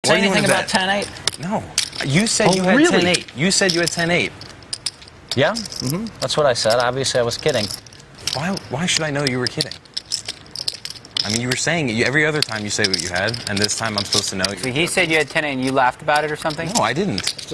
say anything about 10-8? No. You said you had 10-8. You said you had 10-8. Yeah? That's what I said. Obviously, I was kidding. Why should I know you were kidding? I mean, you were saying it. Every other time you say what you had, and this time I'm supposed to know. So he said you had 10-8 and you laughed about it or something? No, I didn't.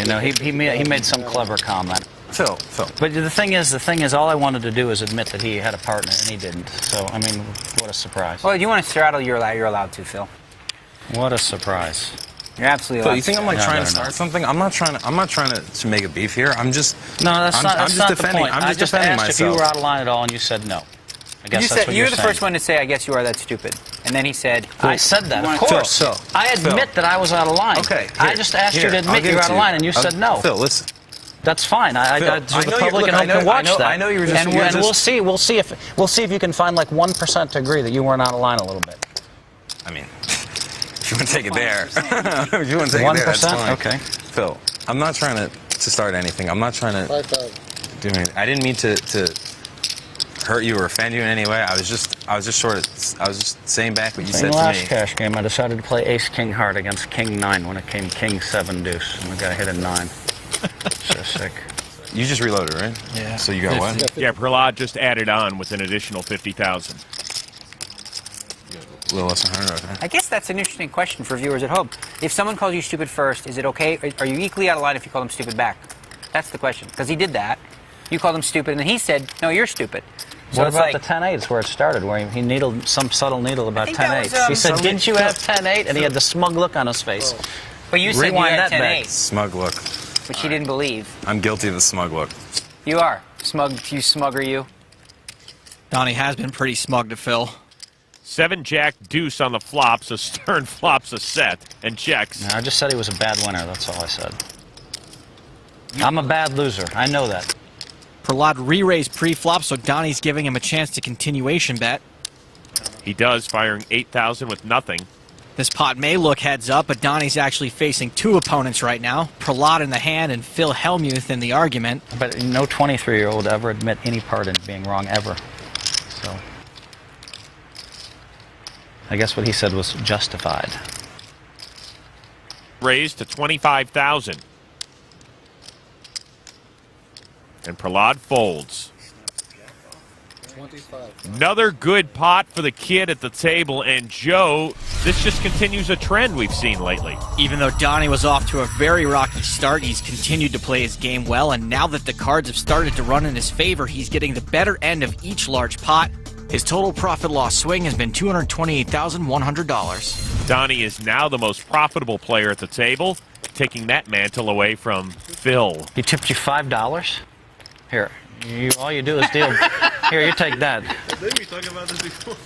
No, he made some clever comment. Phil. But the thing is, all I wanted to do is admit that he had a partner, and he didn't. So, I mean, what a surprise. Well, if you want to straddle, you're allowed to, Phil. What a surprise. You're absolutely allowed. Phil, you think I'm like trying to start something? I'm not trying to make a beef here. I'm just. No, that's not the point. I'm just defending asked myself. if you were out of line at all, and you said no. I guess that's what you you're were the saying. first one to say, I guess you are that stupid. And then he said... I said that, of course. Phil, I admit that I was out of line. Okay. I just asked you to admit you're out of line, and you said no. Phil, listen. That's fine. So the public at home can watch that. I know you were just... And we'll see if you can find like 1% to agree that you weren't out of line a little bit. I mean, if you want to take it there, if you want to take it there, that's fine. Okay. Phil, I'm not trying to start anything. I'm not trying to do anything. I didn't mean to hurt you or offend you in any way. I was just saying back what you said to me. In the last cash game, I decided to play Ace King Heart against King 9 when it came King 7 Deuce, and the guy hit a 9. So sick. You just reloaded, right? Yeah. So you got what? Yeah, Prahlad just added on with an additional 50,000. A little less than 100, okay. I guess that's an interesting question for viewers at home. If someone calls you stupid first, is it okay? Are you equally out of line if you call them stupid back? That's the question. Because he did that. You called him stupid, and then he said, no, you're stupid. So what about the 10-8? It's where it started, where he needled some subtle needle about 10-8. He said, didn't you have 10-8? And he had the smug look on his face. But you said you had 10-8. Smug look. Which he didn't believe. I'm guilty of the smug look. You are. Smug, you smugger, you. Donnie has been pretty smug to Phil. 7-Jack Deuce on the flop, so Stern flops a set and checks. No, I just said he was a bad winner. That's all I said. I'm a bad loser. I know that. Prahlad re-raised pre-flop, so Donnie's giving him a chance to continuation bet. He does, firing 8,000 with nothing. This pot may look heads up, but Donnie's actually facing two opponents right now. Prahlad in the hand and Phil Hellmuth in the argument. But no 23-year-old ever admit any part in being wrong, ever. So I guess what he said was justified. Raised to 25,000. And Prahlad folds. 25. Another good pot for the kid at the table, and Joe, this just continues a trend we've seen lately. Even though Donnie was off to a very rocky start, he's continued to play his game well, and now that the cards have started to run in his favor, he's getting the better end of each large pot. His total profit-loss swing has been $228,100. Donnie is now the most profitable player at the table, taking that mantle away from Phil. He tipped you $5? Here. All you do is deal. Here, you take that. Didn't we talk about this before?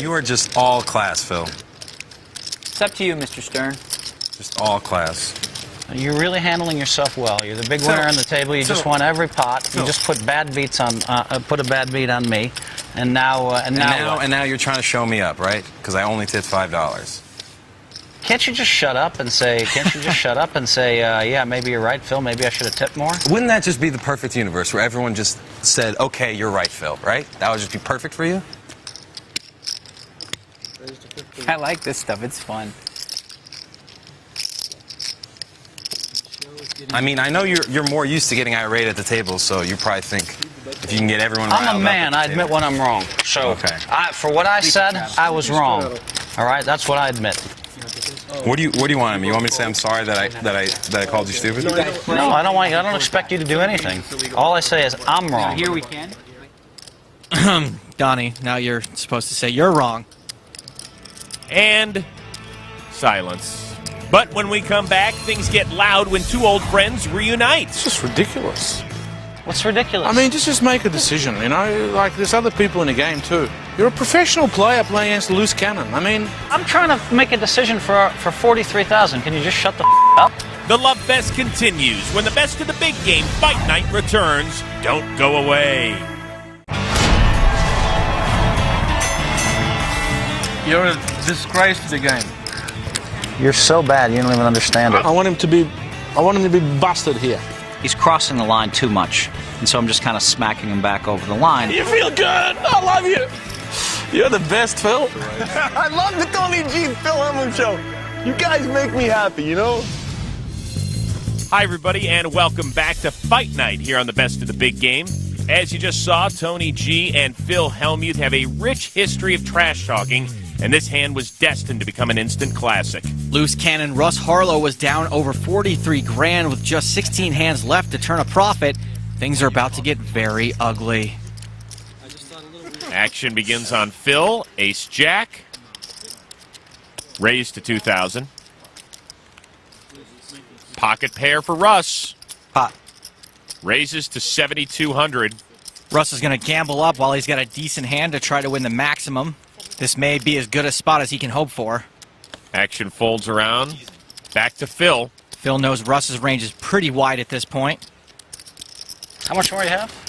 You are just all class, Phil. It's up to you, Mr. Stern. Just all class. You're really handling yourself well. You're the big winner on the table. You just won every pot. You just put bad beats on, put a bad beat on me, and now you're trying to show me up, right? Because I only tipped $5. Can't you just shut up and say? Yeah, maybe you're right, Phil. Maybe I should have tipped more. Wouldn't that just be the perfect universe where everyone just said, "Okay, you're right, Phil"? Right? That would just be perfect for you. I like this stuff. It's fun. I mean, I know you're more used to getting irate at the table, so you probably think if you can get everyone riled up. I'm a man. I admit when I'm wrong. So, okay. For what I said, I was wrong. All right, that's what I admit. What do you want of me? You want me to say I'm sorry that I called you stupid? No, I don't expect you to do anything. All I say is I'm wrong. Here we can. Donnie, now you're supposed to say you're wrong. And silence. But when we come back, things get loud when two old friends reunite. It's just ridiculous. What's ridiculous? I mean, just make a decision, you know? Like, there's other people in the game, too. You're a professional player playing against a loose cannon. I mean... I'm trying to make a decision for $43,000. Can you just shut the up? The Love Fest continues when the best of the big game fight night returns. Don't go away. You're a disgrace to the game. You're so bad, you don't even understand it. I want him to be busted here. He's crossing the line too much, and so I'm just kind of smacking him back over the line. You feel good. I love you. You're the best, Phil. I love the Tony G. Phil Hellmuth show. You guys make me happy, you know? Hi, everybody, and welcome back to Fight Night here on the Best of the Big Game. As you just saw, Tony G and Phil Hellmuth have a rich history of trash talking, and this hand was destined to become an instant classic. Loose cannon Russ Harlow was down over 43 grand with just 16 hands left to turn a profit. Things are about to get very ugly. Action begins on Phil. Ace-Jack. Raised to 2,000. Pocket pair for Russ. Pot. Raises to 7,200. Russ is going to gamble up while he's got a decent hand to try to win the maximum. This may be as good a spot as he can hope for. Action folds around. Back to Phil. Phil knows Russ's range is pretty wide at this point. How much more you have?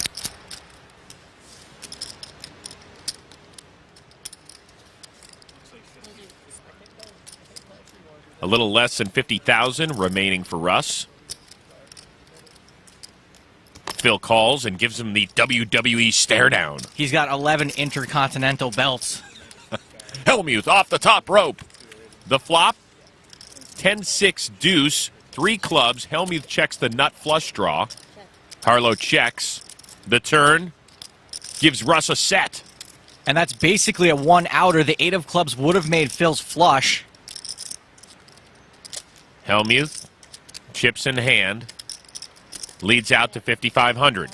A little less than 50,000 remaining for Russ. Phil calls and gives him the WWE stare down. He's got 11 intercontinental belts. Hellmuth off the top rope. The flop, 10-6 deuce, 3 clubs. Hellmuth checks the nut flush draw. Harlow checks. The turn gives Russ a set. And that's basically a one-outer. The 8 of clubs would have made Phil's flush. Hellmuth chips in hand. Leads out to 5,500.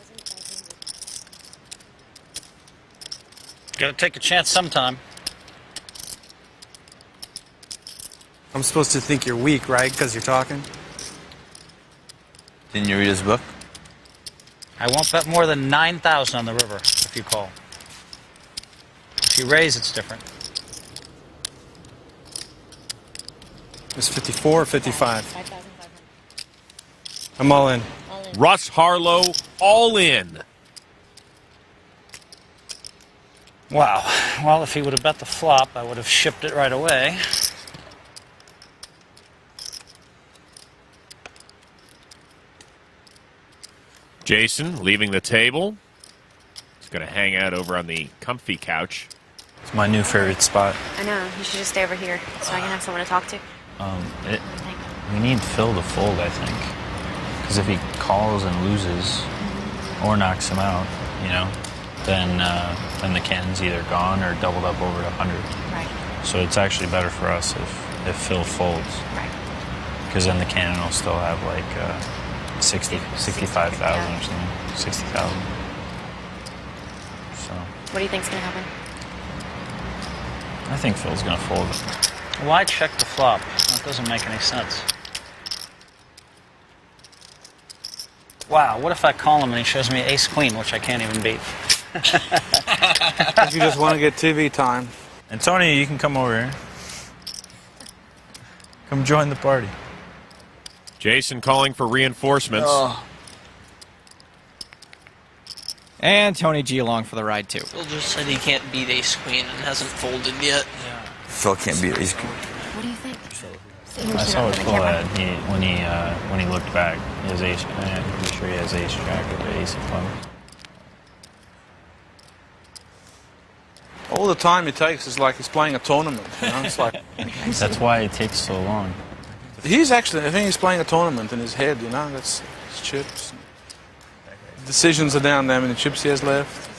Got to take a chance sometime. I'm supposed to think you're weak, right? Because you're talking? Didn't you read his book? I won't bet more than 9,000 on the river if you call. If you raise, it's different. It's 54 or 55? I'm all in. Russ Harlow all in. Wow. Well, if he would have bet the flop, I would have shipped it right away. Jason leaving the table. He's going to hang out over on the comfy couch. It's my new favorite spot. I know. You should just stay over here so I can have someone to talk to. We need Phil to fold, I think. Because if he calls and loses or knocks him out, you know, then the cannon's either gone or doubled up over to 100. Right. So it's actually better for us if Phil folds. Right. Because then the cannon will still have like 65,000 or something. 60,000. So What do you think's going to happen? I think Phil's going to fold it. Why check the flop? That doesn't make any sense. Wow, what if I call him and he shows me ace-queen, which I can't even beat? If you just want to get TV time. Antonio, you can come over here. Come join the party. Jason calling for reinforcements. And Tony G along for the ride, too. Phil just said he can't beat ace-queen and hasn't folded yet. Phil can't beat ace queen. What do you think? I saw it full that when he looked back, he has ace. I'm pretty sure he has ace jack or ace of clubs. All the time it takes is like he's playing a tournament. You know? It's like That's why it takes so long. I think he's playing a tournament in his head. You know, that's his chips. Decisions are down there. How many chips he has left?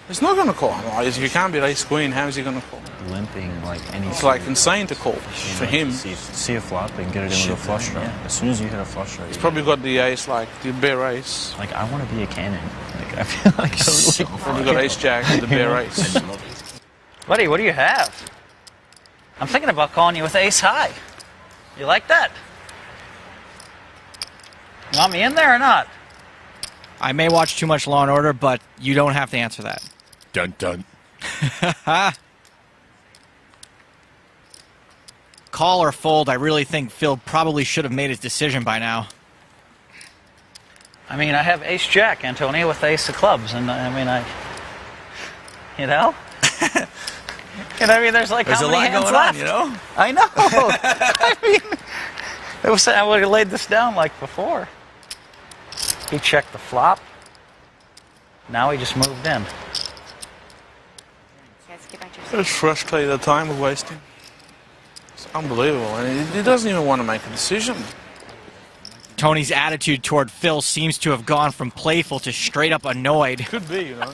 He's not going to call. If you can't beat ace queen, how is he going to call? Limping like any. It's like insane to call for him. See a flop and get it in with a flush draw. Yeah. As soon as you hit a flush draw, He's probably got the ace, like the bare ace. Like I want to be a cannon. Like I feel like totally. Probably got ace jack with the bare ace. Buddy, what do you have? I'm thinking about calling you with ace high. You like that? You want me in there or not? I may watch too much Law & Order, but you don't have to answer that. Dun dun. Call or fold, I really think Phil probably should have made his decision by now. I mean, I have ace jack, Antonio, with ace of clubs, and I mean, you know? And I mean, there's like There's how a many lot hands going left? on, you know? I know. I mean, I would have laid this down like before. He checked the flop. Now he just moved in. It's frustrating the time we're wasting. It's unbelievable, and he doesn't even want to make a decision. Tony's attitude toward Phil seems to have gone from playful to straight up annoyed. Could be, you know.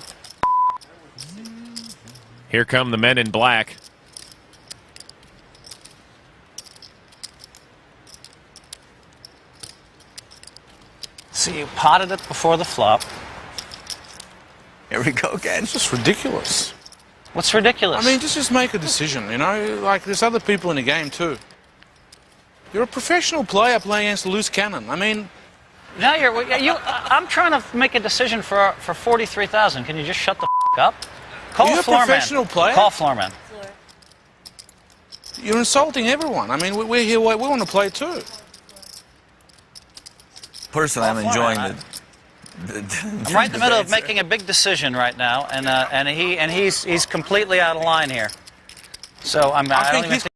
Here come the men in black. So you potted it before the flop. Here we go again. It's just ridiculous. What's ridiculous? I mean, just make a decision, you know? Like, there's other people in the game, too. You're a professional player playing against a loose cannon. I mean... Now I'm trying to make a decision for 43,000. Can you just shut the up? Call Are you a floor professional man. player? Call floor man. You're insulting everyone. I mean, we're here, we want to play, too. Personally, I'm enjoying the I'm right in the middle of making a big decision right now, and he's completely out of line here. So I don't even think